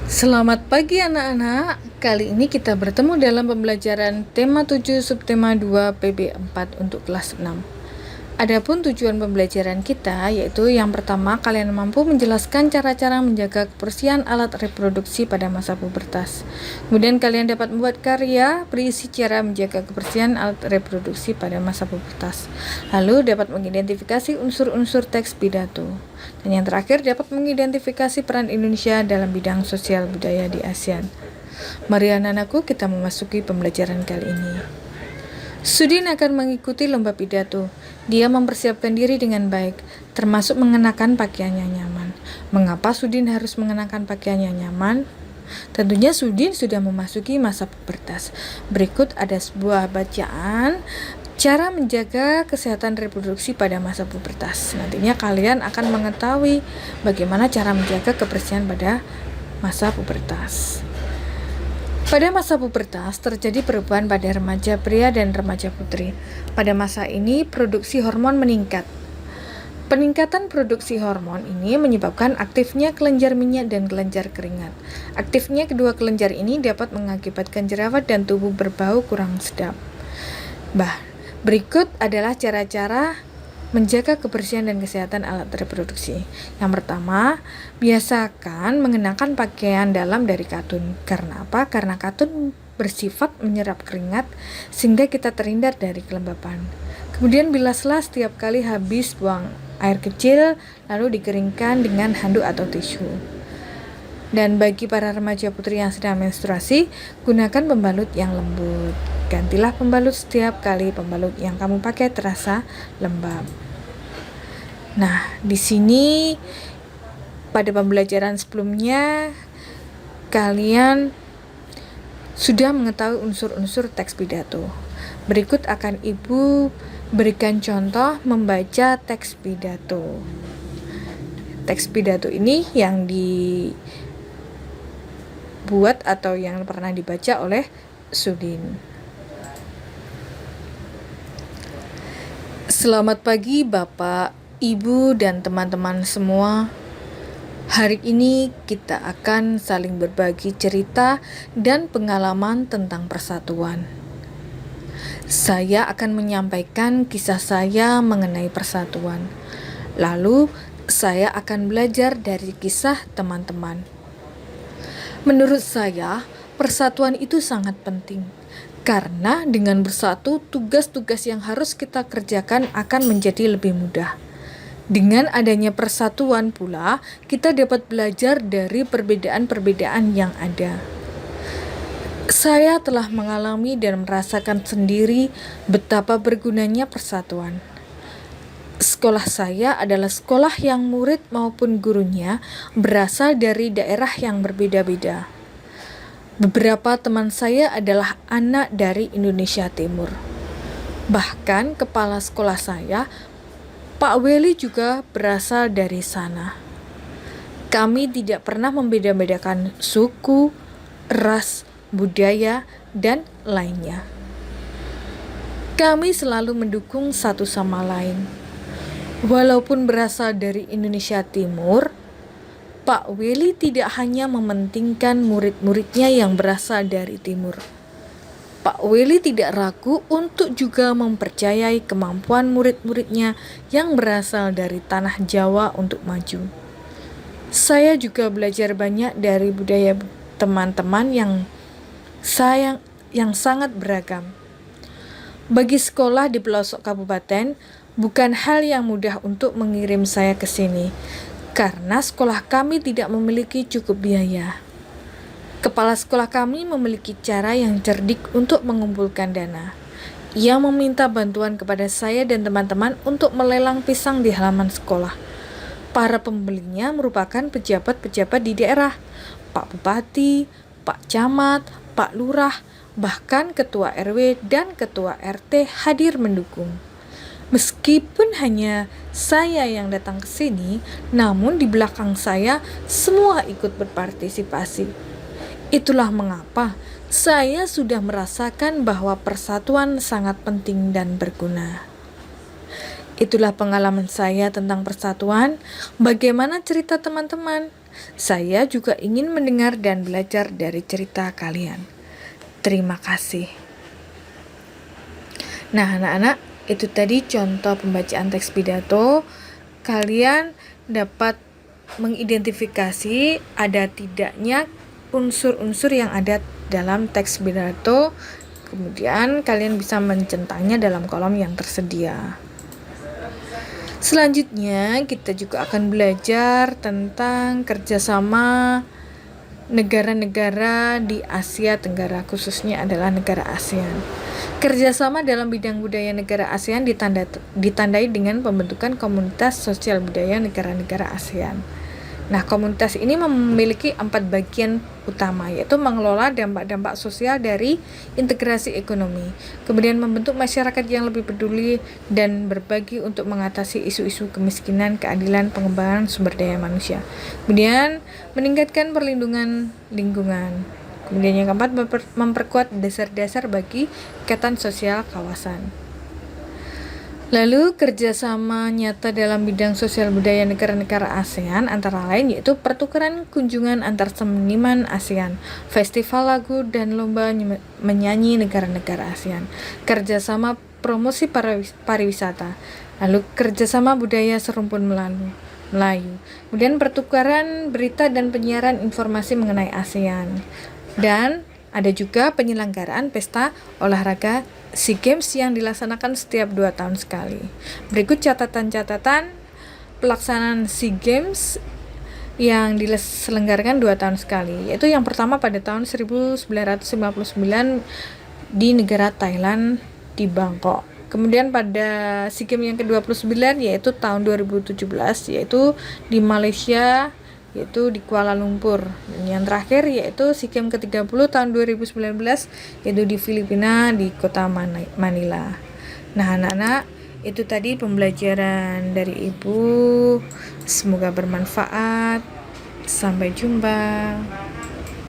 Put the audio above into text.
Selamat pagi anak-anak. Kali ini kita bertemu dalam pembelajaran tema 7 subtema 2 PB 4 untuk kelas 6. Adapun tujuan pembelajaran kita yaitu yang pertama, kalian mampu menjelaskan cara-cara menjaga kebersihan alat reproduksi pada masa pubertas. Kemudian kalian dapat membuat karya berisi cara menjaga kebersihan alat reproduksi pada masa pubertas. Lalu dapat mengidentifikasi unsur-unsur teks pidato. Dan yang terakhir dapat mengidentifikasi peran Indonesia dalam bidang sosial budaya di ASEAN. Mari anak-anakku, kita memasuki pembelajaran kali ini. Sudin akan mengikuti lomba pidato. Dia mempersiapkan diri dengan baik, termasuk mengenakan pakaiannya nyaman. Mengapa Sudin harus mengenakan pakaiannya nyaman? Tentunya Sudin sudah memasuki masa pubertas. Berikut ada sebuah bacaan cara menjaga kesehatan reproduksi pada masa pubertas. Nantinya kalian akan mengetahui bagaimana cara menjaga kebersihan pada masa pubertas. Pada masa pubertas terjadi perubahan pada remaja pria dan remaja putri. Pada masa ini produksi hormon meningkat. Peningkatan produksi hormon ini menyebabkan aktifnya kelenjar minyak dan kelenjar keringat. Aktifnya kedua kelenjar ini dapat mengakibatkan jerawat dan tubuh berbau kurang sedap. Berikut adalah cara-cara menjaga kebersihan dan kesehatan alat reproduksi. Yang pertama, biasakan mengenakan pakaian dalam dari katun. Karena apa? Karena katun bersifat menyerap keringat sehingga kita terhindar dari kelembapan. Kemudian bilaslah setiap kali habis buang air kecil, lalu dikeringkan dengan handuk atau tisu. Dan bagi para remaja putri yang sedang menstruasi, gunakan pembalut yang lembut. Gantilah pembalut setiap kali pembalut yang kamu pakai terasa lembab. Nah, di sini pada pembelajaran sebelumnya kalian sudah mengetahui unsur-unsur teks pidato. Berikut akan Ibu berikan contoh membaca teks pidato. Teks pidato ini yang dibuat atau yang pernah dibaca oleh Sudin. Selamat pagi Bapak, Ibu, dan teman-teman semua. Hari ini kita akan saling berbagi cerita dan pengalaman tentang persatuan. Saya akan menyampaikan kisah saya mengenai persatuan. Lalu, saya akan belajar dari kisah teman-teman. Menurut saya, persatuan itu sangat penting. Karena dengan bersatu, tugas-tugas yang harus kita kerjakan akan menjadi lebih mudah. Dengan adanya persatuan pula, kita dapat belajar dari perbedaan-perbedaan yang ada. Saya telah mengalami dan merasakan sendiri betapa bergunanya persatuan. Sekolah saya adalah sekolah yang murid maupun gurunya berasal dari daerah yang berbeda-beda. Beberapa teman saya adalah anak dari Indonesia Timur. Bahkan kepala sekolah saya, Pak Weli, juga berasal dari sana. Kami tidak pernah membeda-bedakan suku, ras, budaya, dan lainnya. Kami selalu mendukung satu sama lain. Walaupun berasal dari Indonesia Timur, Pak Weli tidak hanya mementingkan murid-muridnya yang berasal dari timur. Pak Weli tidak ragu untuk juga mempercayai kemampuan murid-muridnya yang berasal dari tanah Jawa untuk maju. Saya juga belajar banyak dari budaya teman-teman yang sangat beragam. Bagi sekolah di pelosok kabupaten, bukan hal yang mudah untuk mengirim saya ke sini. Karena sekolah kami tidak memiliki cukup biaya. Kepala sekolah kami memiliki cara yang cerdik untuk mengumpulkan dana. Ia meminta bantuan kepada saya dan teman-teman untuk melelang pisang di halaman sekolah. Para pembelinya merupakan pejabat-pejabat di daerah, Pak Bupati, Pak Camat, Pak Lurah, bahkan Ketua RW dan Ketua RT hadir mendukung. Meskipun hanya saya yang datang ke sini, namun di belakang saya semua ikut berpartisipasi. Itulah mengapa saya sudah merasakan bahwa persatuan sangat penting dan berguna. Itulah pengalaman saya tentang persatuan. Bagaimana cerita teman-teman? Saya juga ingin mendengar dan belajar dari cerita kalian. Terima kasih. Nah, anak-anak, itu tadi contoh pembacaan teks pidato. Kalian dapat mengidentifikasi ada tidaknya unsur-unsur yang ada dalam teks pidato. Kemudian kalian bisa mencentangnya dalam kolom yang tersedia. Selanjutnya kita juga akan belajar tentang kerjasama negara-negara di Asia Tenggara, khususnya adalah negara ASEAN. Kerjasama dalam bidang budaya negara ASEAN ditandai dengan pembentukan komunitas sosial budaya negara-negara ASEAN. Nah, komunitas ini memiliki 4 bagian utama, yaitu mengelola dampak-dampak sosial dari integrasi ekonomi, kemudian membentuk masyarakat yang lebih peduli dan berbagi untuk mengatasi isu-isu kemiskinan, keadilan, pengembangan sumber daya manusia, kemudian meningkatkan perlindungan lingkungan, kemudian yang keempat memperkuat dasar-dasar bagi ikatan sosial kawasan. Lalu kerjasama nyata dalam bidang sosial budaya negara-negara ASEAN antara lain yaitu pertukaran kunjungan antar seniman ASEAN, festival lagu dan lomba menyanyi negara-negara ASEAN, kerjasama promosi pariwisata, lalu kerjasama budaya serumpun Melayu, kemudian pertukaran berita dan penyiaran informasi mengenai ASEAN, dan ada juga penyelenggaraan pesta olahraga SEA Games yang dilaksanakan setiap 2 tahun sekali. Berikut catatan-catatan pelaksanaan SEA Games yang diselenggarakan 2 tahun sekali, yaitu yang pertama pada tahun 1959 di negara Thailand di Bangkok. Kemudian pada SEA Games yang ke-29 yaitu tahun 2017 yaitu di Malaysia, yaitu di Kuala Lumpur. Dan yang terakhir yaitu SEA Games ke-30 tahun 2019 yaitu di Filipina di kota Manila. Nah, anak-anak, itu tadi pembelajaran dari Ibu. Semoga bermanfaat. Sampai jumpa.